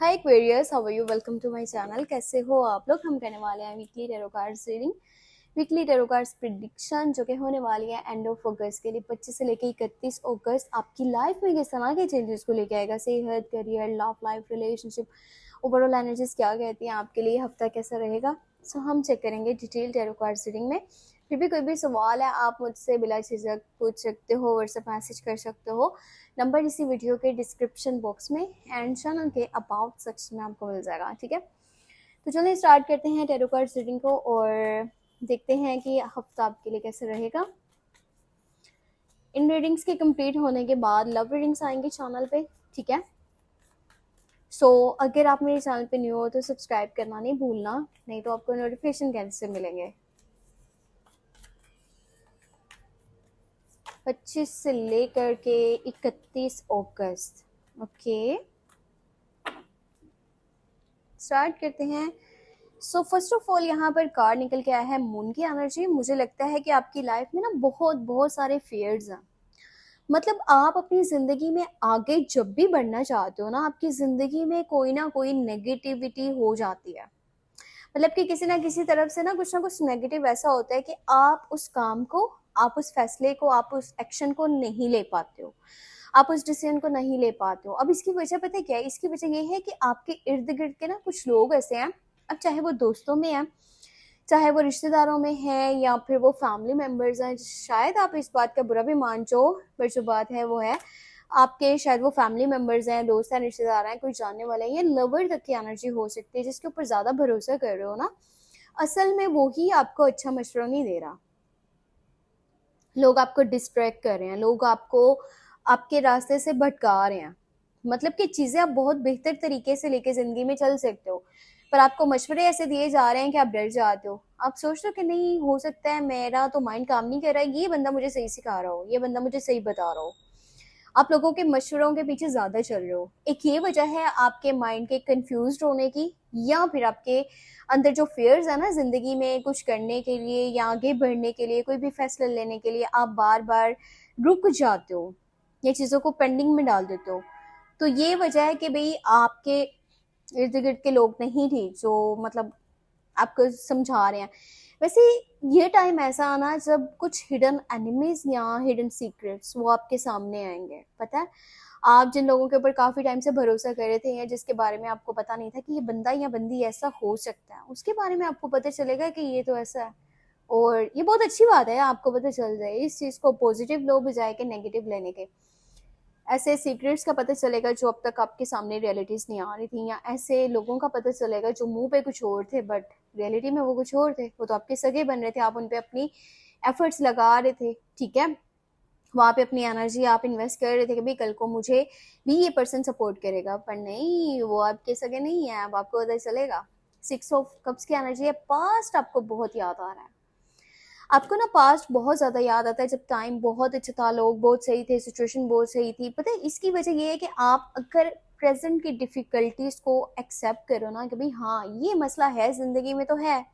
Hi Aquarius, how are you? Welcome to my channel. कैसे हो आप लोग? हम करने वाले हैं weekly tarot cards reading, weekly tarot cards prediction जो कि होने वाली है एंड ऑफ अगस्त के लिए 25 से लेकर 31 अगस्त। आपकी लाइफ में किस तरह के चेंजेस को लेके आएगा, सेहत, career, love life, relationship, overall energies क्या कहती हैं आपके लिए, हफ्ता कैसा रहेगा। सो हम चेक करेंगे डिटेल टैरो कार्ड्स रीडिंग में। फिर भी कोई भी सवाल है आप मुझसे बिला झिझक पूछ सकते हो, व्हाट्सएप मैसेज कर सकते हो। नंबर इसी वीडियो के डिस्क्रिप्शन बॉक्स में एंड चैनल के अबाउट सेक्शन में आपको मिल जाएगा। ठीक है, तो चलिए स्टार्ट करते हैं टैरो कार्ड्स रीडिंग को और देखते हैं कि हफ्ता आपके लिए कैसे रहेगा। इन रीडिंग्स के कंप्लीट होने के बाद लव रीडिंग्स आएंगे चैनल पे। ठीक है, सो अगर आप मेरे चैनल पे न्यू हो तो सब्सक्राइब करना नहीं भूलना, नहीं तो आपको नोटिफिकेशन कैसे मिलेंगे। 25 से लेकर के 31 अगस्त। ओके, स्टार्ट करते हैं। सो फर्स्ट ऑफ ऑल यहाँ पर कार्ड निकल के आया है मून की एनर्जी। मुझे लगता है कि आपकी लाइफ में ना बहुत बहुत सारे फेयर्स हैं। मतलब आप अपनी जिंदगी में आगे जब भी बढ़ना चाहते हो ना, आपकी जिंदगी में कोई ना कोई नेगेटिविटी हो जाती है। मतलब कि किसी ना किसी तरफ से ना कुछ नेगेटिव ऐसा होता है कि आप उस काम को, आप उस फैसले को, आप उस एक्शन को नहीं ले पाते हो, आप उस डिसीजन को नहीं ले पाते हो। अब इसकी वजह पता है क्या है? इसकी वजह ये है कि आपके इर्द गिर्द के ना कुछ लोग ऐसे हैं, अब चाहे वो दोस्तों में है, चाहे वो रिश्तेदारों में है, या फिर वो फैमिली मेम्बर्स हैं। शायद आप इस बात का बुरा भी मान जाओ, पर जो बात है वो है, आपके शायद वो फैमिली मेम्बर्स हैं, दोस्त हैं, रिश्तेदार हैं, कोई जानने वाला है, या लवर तक की एनर्जी हो सकती है जिसके ऊपर ज़्यादा भरोसा कर रहे हो ना, असल में वो ही आपको अच्छा मशवरा नहीं दे रहा। लोग आपको डिस्ट्रैक्ट कर रहे हैं, लोग आपको आपके रास्ते से भटका रहे हैं। मतलब कि चीज़ें आप बहुत बेहतर तरीके से लेके ज़िंदगी में चल सकते हो, पर आपको मशवरे ऐसे दिए जा रहे हैं कि आप डर जाते हो। आप सोच रहे हो कि नहीं, हो सकता है मेरा तो माइंड काम नहीं कर रहा है, ये बंदा मुझे सही सिखा रहा हो, ये बंदा मुझे सही बता रहा हो। आप लोगों के मशवरों के पीछे ज़्यादा चल रहे हो। एक ये वजह है आपके माइंड के कंफ्यूज होने की, या फिर आपके अंदर जो फियर्स है ना ज़िंदगी में कुछ करने के लिए या आगे बढ़ने के लिए, कोई भी फैसला लेने के लिए आप बार बार रुक जाते हो या चीज़ों को पेंडिंग में डाल देते हो। तो ये वजह है कि भाई आपके इर्द गिर्द के लोग नहीं ठीक जो मतलब आपको समझा रहे हैं। वैसे ये टाइम ऐसा आना जब कुछ हिडन एनिमीज या हिडन सीक्रेट्स वो आपके सामने आएंगे। पता है, आप जिन लोगों के ऊपर काफी टाइम से भरोसा कर रहे थे या जिसके बारे में आपको पता नहीं था कि ये बंदा या बंदी ऐसा हो सकता है, उसके बारे में आपको पता चलेगा कि ये तो ऐसा है। और ये बहुत अच्छी बात है, आपको पता चल जाए इस चीज को, पॉजिटिव लो बजाय के नेगेटिव लेने के। ऐसे सीक्रेट्स का पता चलेगा जो अब तक आपके सामने रियलिटीज नहीं आ रही थी, या ऐसे लोगों का पता चलेगा जो मुंह पे कुछ और थे बट रियलिटी में वो कुछ और थे। वो तो आपके सगे बन रहे थे, आप उन पे अपनी एफर्ट्स लगा रहे थे। ठीक है, वहाँ पे अपनी एनर्जी आप इन्वेस्ट कर रहे थे कि भाई कल को मुझे भी ये पर्सन सपोर्ट करेगा, पर नहीं, वो आपके सगे नहीं है। अब आपको पता चलेगा। 6 ऑफ कप्स की एनर्जी है, पास्ट आपको बहुत याद आ रहा है। आपको ना पास्ट बहुत ज़्यादा याद आता है जब टाइम बहुत अच्छा था, लोग बहुत सही थे, सिचुएशन बहुत सही थी। पता है इसकी वजह ये है कि आप अगर प्रेजेंट की डिफिकल्टीज को एक्सेप्ट करो ना कि भाई हाँ ये मसला है ज़िंदगी में तो है,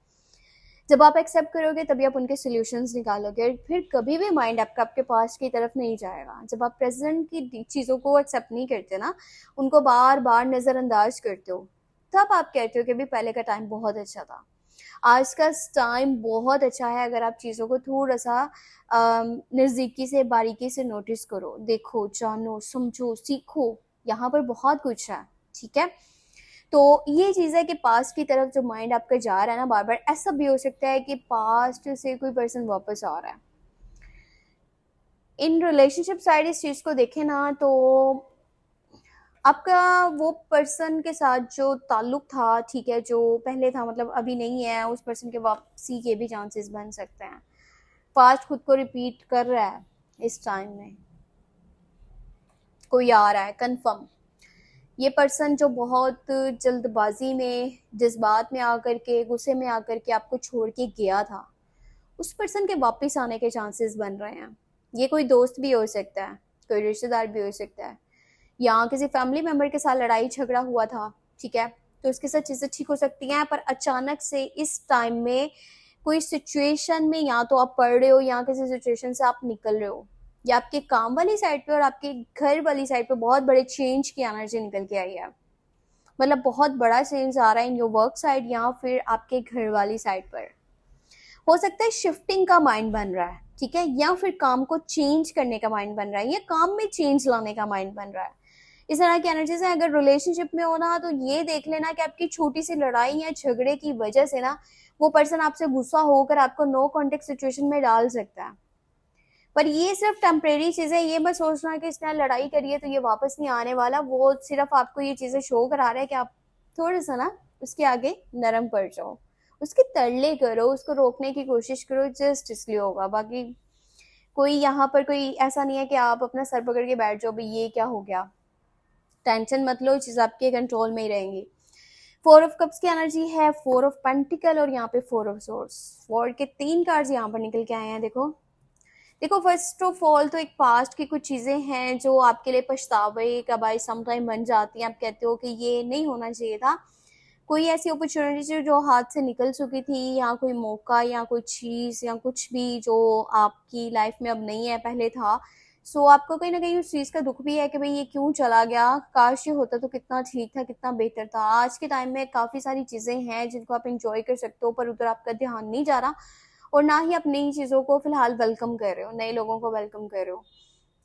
जब आप एक्सेप्ट करोगे तभी आप उनके सोल्यूशंस निकालोगे। फिर कभी भी माइंड आपका आपके पास्ट की तरफ नहीं जाएगा। जब आप प्रेजेंट की चीज़ों को एक्सेप्ट नहीं करते ना, उनको बार बार नज़रअंदाज करते हो, तब आप कहते हो कि भाई पहले का टाइम बहुत अच्छा था, आज का टाइम बहुत अच्छा है। अगर आप चीज़ों को थोड़ा सा नज़दीकी से, बारीकी से नोटिस करो, देखो, जानो, समझो, सीखो, यहाँ पर बहुत कुछ है। ठीक है, तो ये चीज़ है कि पास्ट की तरफ जो माइंड आपका जा रहा है ना बार बार, ऐसा भी हो सकता है कि पास्ट से कोई पर्सन वापस आ रहा है। इन रिलेशनशिप साइड इस चीज़ को देखें ना तो आपका वो पर्सन के साथ जो ताल्लुक था, ठीक है, जो पहले था, मतलब अभी नहीं है, उस पर्सन के वापसी के भी चांसेस बन सकते हैं। पास्ट खुद को रिपीट कर रहा है इस टाइम में, कोई आ रहा है कंफर्म। ये पर्सन जो बहुत जल्दबाजी में, जज्बात में आकर के, गुस्से में आकर के आपको छोड़ के गया था, उस पर्सन के वापस आने के चांसेस बन रहे हैं। ये कोई दोस्त भी हो सकता है, कोई रिश्तेदार भी हो सकता है, या किसी फैमिली मेम्बर के साथ लड़ाई झगड़ा हुआ था। ठीक है, तो उसके साथ चीज़ें ठीक हो सकती हैं, पर अचानक से इस टाइम में कोई सिचुएशन में या तो आप पढ़ रहे हो या किसी सिचुएशन से आप निकल रहे हो, या आपके काम वाली साइड पे और आपके घर वाली साइड पे बहुत बड़े चेंज की एनर्जी निकल के आई है। मतलब बहुत बड़ा चेंज आ रहा है इन योर वर्क साइड या फिर आपके घर वाली साइड पर। हो सकता है शिफ्टिंग का माइंड बन रहा है, ठीक है, या फिर काम को चेंज करने का माइंड बन रहा है, या काम में चेंज लाने का माइंड बन रहा है। इस तरह की एनर्जीज है। अगर रिलेशनशिप में हो ना, तो ये देख लेना कि आपकी छोटी सी लड़ाई या झगड़े की वजह से ना वो पर्सन आपसे गुस्सा होकर आपको नो कॉन्टेक्ट सिचुएशन में डाल सकता है। पर ये सिर्फ टेम्परेरी चीज है। ये मत सोचना कि इसने लड़ाई करी है तो ये वापस नहीं आने वाला। वो सिर्फ आपको ये चीजें शो करा रहा है कि आप थोड़ा सा ना उसके आगे नरम पड़ जाओ, उसके तरले करो, उसको रोकने की कोशिश करो, जस्ट इसलिए होगा। बाकी कोई यहाँ पर कोई ऐसा नहीं है कि आप अपना सर पकड़ के बैठ जाओ भाई ये क्या हो गया। टेंशन मत लो, चीज आपके कंट्रोल में ही रहेंगी। 4 ऑफ कप्स की एनर्जी है, 4 ऑफ पेंटिकल और यहाँ पे 4 ऑफ सोर्स। 4 के 3 कार्ड्स यहाँ पर निकल के आए हैं। देखो देखो, फर्स्ट ऑफ ऑल तो एक पास्ट की कुछ चीजें हैं जो आपके लिए पछतावे का बाई सम टाइम बन जाती हैं। आप कहते हो कि ये नहीं होना चाहिए था। कोई ऐसी अपॉर्चुनिटी जो हाथ से निकल चुकी थी, या कोई मौका या कोई चीज या कुछ भी जो आपकी लाइफ में अब नहीं है, पहले था। सो आपको कहीं ना कहीं उस चीज का दुख भी है कि भाई ये क्यों चला गया, काश ये होता तो कितना ठीक था, कितना बेहतर था। आज के टाइम में काफी सारी चीजें हैं जिनको आप इंजॉय कर सकते हो, पर उधर आपका ध्यान नहीं जा रहा, और ना ही आप नई चीजों को फिलहाल वेलकम कर रहे हो, नए लोगों को वेलकम कर रहे हो।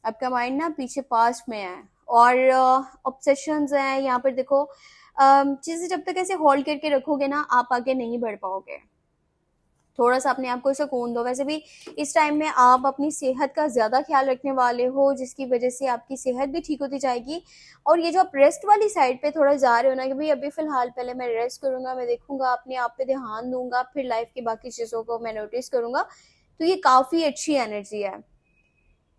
आपका माइंड ना पीछे पास्ट में है, और ऑब्सेशंस हैं यहाँ पर। देखो चीजें जब तक ऐसे होल्ड करके रखोगे ना, आप आगे नहीं बढ़ पाओगे। थोड़ा सा अपने आप को सुकून दो। वैसे भी इस टाइम में आप अपनी सेहत का ज्यादा ख्याल रखने वाले हो, जिसकी वजह से आपकी सेहत भी ठीक होती जाएगी। और ये जो आप रेस्ट वाली साइड पे थोड़ा जा रहे हो ना कि भाई अभी फिलहाल पहले मैं रेस्ट करूंगा, मैं देखूंगा, अपने आप पे ध्यान दूंगा, फिर लाइफ की बाकी चीजों को मैं नोटिस करूंगा, तो ये काफी अच्छी एनर्जी है।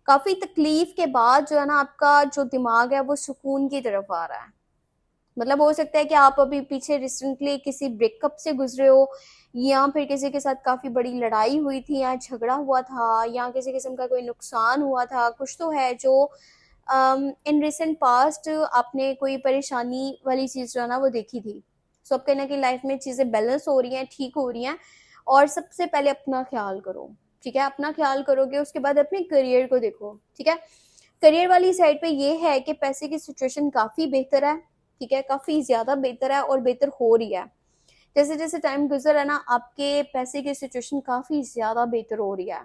काफी तकलीफ के बाद जो है ना आपका जो दिमाग है वो सुकून की तरफ आ रहा है। मतलब हो सकता है कि आप अभी पीछे रिसेंटली किसी ब्रेकअप से गुजरे हो, या फिर किसी के साथ काफी बड़ी लड़ाई हुई थी, या झगड़ा हुआ था, या किसी किस्म का कोई नुकसान हुआ था। कुछ तो है जो इन रिसेंट पास्ट आपने कोई परेशानी वाली चीज जो है ना वो देखी थी। सो अब कहीं ना कहीं लाइफ में चीजें बैलेंस हो रही हैं, ठीक हो रही हैं। और सबसे पहले अपना ख्याल करो, ठीक है। अपना ख्याल करोगे उसके बाद अपने करियर को देखो, ठीक है। करियर वाली साइड पे ये है कि पैसे की सिचुएशन काफी बेहतर है, ठीक है, काफी ज्यादा बेहतर है और बेहतर हो रही है। जैसे जैसे टाइम गुजर रहा है ना, आपके पैसे की सिचुएशन काफी ज्यादा बेहतर हो रही है।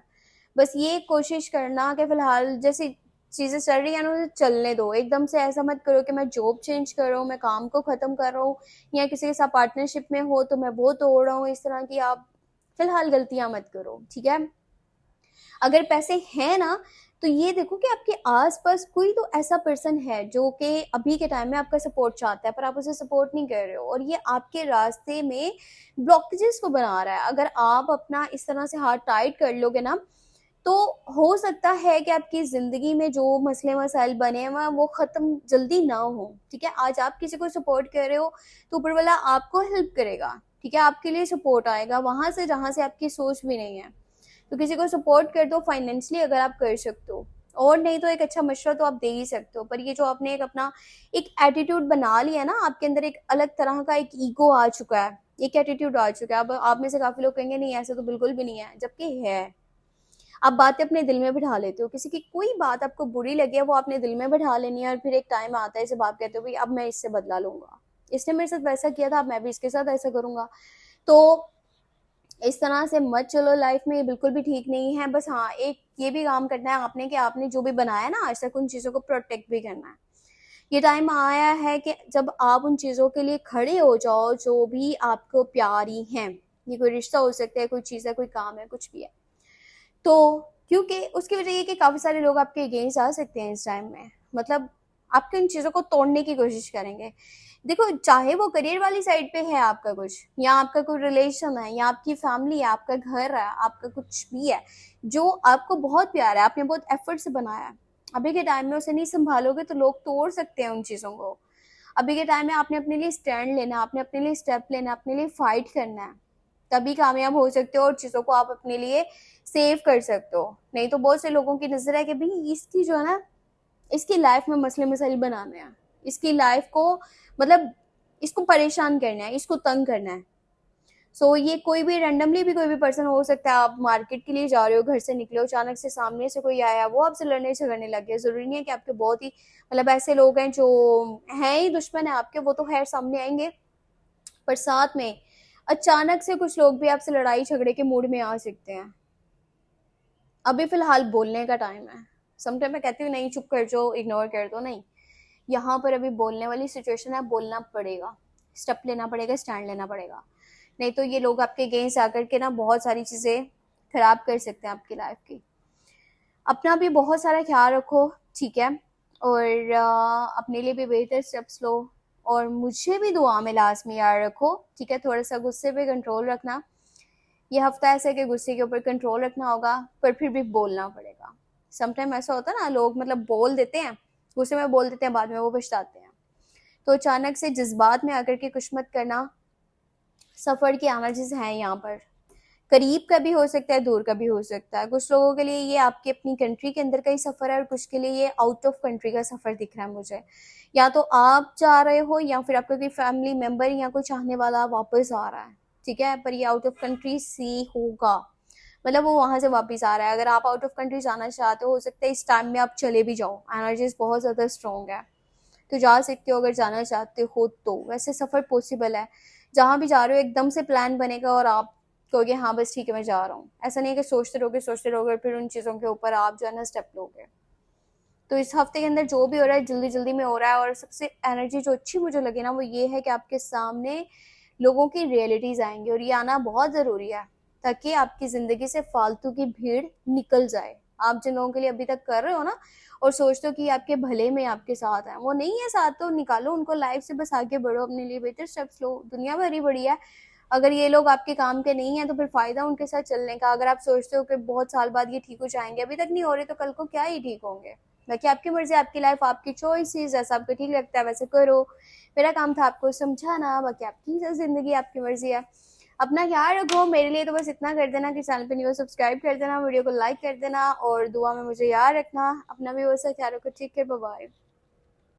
बस ये कोशिश करना कि फिलहाल जैसे चीजें चल रही है ना उसे चलने दो। एकदम से ऐसा मत करो कि मैं जॉब चेंज कर रहा हूँ, मैं काम को खत्म कर रहा हूँ, या किसी के साथ पार्टनरशिप में हो तो मैं वो तोड़ रहा हूँ। इस तरह की आप फिलहाल गलतियां मत करो, ठीक है। अगर पैसे हैं ना, तो ये देखो कि आपके आसपास कोई तो ऐसा पर्सन है जो कि अभी के टाइम में आपका सपोर्ट चाहता है, पर आप उसे सपोर्ट नहीं कर रहे हो, और ये आपके रास्ते में ब्लॉकेजेस को बना रहा है। अगर आप अपना इस तरह से हाथ टाइट कर लोगे ना, तो हो सकता है कि आपकी जिंदगी में जो मसले मसाइल बने हुए वो खत्म जल्दी ना हो, ठीक है। आज आप किसी को सपोर्ट कर रहे हो तो ऊपर वाला आपको हेल्प करेगा, ठीक है, आपके लिए सपोर्ट आएगा वहां से जहां से आपकी सोच भी नहीं है। तो किसी को सपोर्ट कर दो फाइनेंशियली अगर आप कर सकते हो, और नहीं तो एक अच्छा मशवरा तो आप दे ही सकते हो। पर ये जो आपने एक अपना एक एटीट्यूड बना लिया ना, आपके अंदर एक अलग तरह का एक ईगो आ चुका है, एक एटीट्यूड आ चुका है। अब आप में से काफी लोग कहेंगे नहीं ऐसा तो बिल्कुल भी नहीं है, जबकि है। आप बातें अपने दिल में बिठा लेते हो, किसी की कोई बात आपको बुरी लगी है वो आपने दिल में बिठा लेनी है, और फिर एक टाइम आता है जब आप कहते हो भाई अब मैं इससे बदला लूंगा, इसने मेरे साथ वैसा किया था, अब मैं भी इसके साथ ऐसा करूंगा। तो इस तरह से मत चलो लाइफ में, ये बिल्कुल भी ठीक नहीं है। बस हाँ, एक ये भी काम करना है आपने कि आपने जो भी बनाया ना आज तक, उन चीजों को प्रोटेक्ट भी करना है। ये टाइम आया है कि जब आप उन चीजों के लिए खड़े हो जाओ जो भी आपको प्यारी हैं। ये कोई रिश्ता हो सकता है, कोई चीज है, कोई काम है, कुछ भी है। तो क्योंकि उसकी वजह ये कि काफी सारे लोग आपके अगेंस्ट आ सकते हैं इस टाइम में, मतलब आपके इन चीजों को तोड़ने की कोशिश करेंगे। देखो, चाहे वो करियर वाली साइड पे है आपका कुछ, या आपका कोई रिलेशन है, या आपकी फैमिली है, आपका घर है, आपका कुछ भी है जो आपको बहुत प्यार है, आपने बहुत एफर्ट से बनाया है, अभी के टाइम में उसे नहीं संभालोगे तो लोग तोड़ सकते हैं उन चीजों को। अभी के टाइम में आपने अपने लिए स्टैंड लेना, आपने अपने लिए स्टेप लेना, अपने लिए फाइट करना है, तभी कामयाब हो सकते हो और चीजों को आप अपने लिए सेव कर सकते हो। नहीं तो बहुत से लोगों की नजर है कि भाई इसकी जो है ना, इसकी लाइफ में मसले मसाइल बनाने हैं, इसकी लाइफ को मतलब इसको परेशान करना है, इसको तंग करना है। सो ये कोई भी रैंडमली भी कोई भी पर्सन हो सकता है। आप मार्केट के लिए जा रहे हो, घर से निकले हो, अचानक से सामने से कोई आया, वो आपसे लड़ने झगड़ने लग गया। जरूरी नहीं है कि आपके बहुत ही मतलब ऐसे लोग हैं जो हैं ही दुश्मन है आपके, वो तो खैर सामने आएंगे, पर साथ में अचानक से कुछ लोग भी आपसे लड़ाई झगड़े के मूड में आ सकते हैं। अभी फिलहाल बोलने का टाइम है। समटाइम मैं कहती हूँ नहीं चुप कर जाओ, इग्नोर कर दो, नहीं, यहाँ पर अभी बोलने वाली सिचुएशन है, बोलना पड़ेगा, स्टेप लेना पड़ेगा, स्टैंड लेना पड़ेगा। नहीं तो ये लोग आपके अगेंस्ट आकर के ना बहुत सारी चीज़ें खराब कर सकते हैं आपकी लाइफ की। अपना भी बहुत सारा ख्याल रखो, ठीक है, और अपने लिए भी बेहतर स्टेप्स लो, और मुझे भी दुआ में लास्ट में याद रखो, ठीक है। थोड़ा सा गुस्से पे कंट्रोल रखना। ये हफ्ता ऐसा है कि गुस्से के ऊपर कंट्रोल रखना होगा, पर फिर भी बोलना पड़ेगा। समटाइम ऐसा होता है ना, लोग मतलब बोल देते हैं, गुस्से में बोल देते हैं, बाद में वो पछताते हैं। तो अचानक से जज्बात में आकर के कुछ मत करना। सफ़र की एनर्जीज हैं यहाँ पर, करीब का भी हो सकता है, दूर का भी हो सकता है। कुछ लोगों के लिए ये आपकी अपनी कंट्री के अंदर का ही सफ़र है, और कुछ के लिए ये आउट ऑफ कंट्री का सफ़र दिख रहा है मुझे। या तो आप जा रहे हो, या फिर आपका कोई फैमिली मेम्बर या कोई चाहने वाला वापस आ रहा है, ठीक है, पर ये आउट ऑफ कंट्री सी होगा, मतलब वो वहां से वापस आ रहा है। अगर आप आउट ऑफ कंट्री जाना चाहते हो सकता है इस टाइम में आप चले भी जाओ, एनर्जीज बहुत ज़्यादा स्ट्रॉन्ग है, तो जा सकते हो अगर जाना चाहते हो तो। वैसे सफ़र पॉसिबल है, जहाँ भी जा रहे हो एकदम से प्लान बनेगा और आप कहोगे हाँ बस ठीक है मैं जा रहा हूँ। ऐसा नहीं है कि सोचते रहोगे फिर उन चीज़ों के ऊपर आप जो है ना स्टेप लोगे। तो इस हफ्ते के अंदर जो भी हो रहा है जल्दी जल्दी में हो रहा है, और सबसे एनर्जी जो अच्छी मुझे लगी ना वो ये है कि आपके सामने लोगों की रियलिटीज आएंगी, और ये आना बहुत ज़रूरी है ताकि आपकी ज़िंदगी से फालतू की भीड़ निकल जाए। आप जिन लोगों के लिए अभी तक कर रहे हो ना और सोचते हो कि आपके भले में आपके साथ है, वो नहीं है साथ, तो निकालो उनको लाइफ से, बस आगे बढ़ो, अपने लिए बेहतर स्टेप्स लो। दुनिया भरी बड़ी है, अगर ये लोग आपके काम के नहीं है तो फिर फायदा उनके साथ चलने का। अगर आप सोचते हो कि बहुत साल बाद ये ठीक हो जाएंगे, अभी तक नहीं हो रहे, तो कल को क्या ही ठीक होंगे। बाकी आपकी मर्जी, आपकी लाइफ, आपकी चॉइसेस, जैसा आपको ठीक लगता है वैसे करो। मेरा काम था आपको समझाना, बाकी आपकी जिंदगी, आपकी मर्जी है। अपना ख्याल रखो। मेरे लिए तो बस इतना कर देना कि चैनल पे न्यू सब्सक्राइब कर देना, वीडियो को लाइक कर देना, और दुआ में मुझे याद रखना। अपना भी वैसा ख्याल रखो, ठीक है, बाय बाय।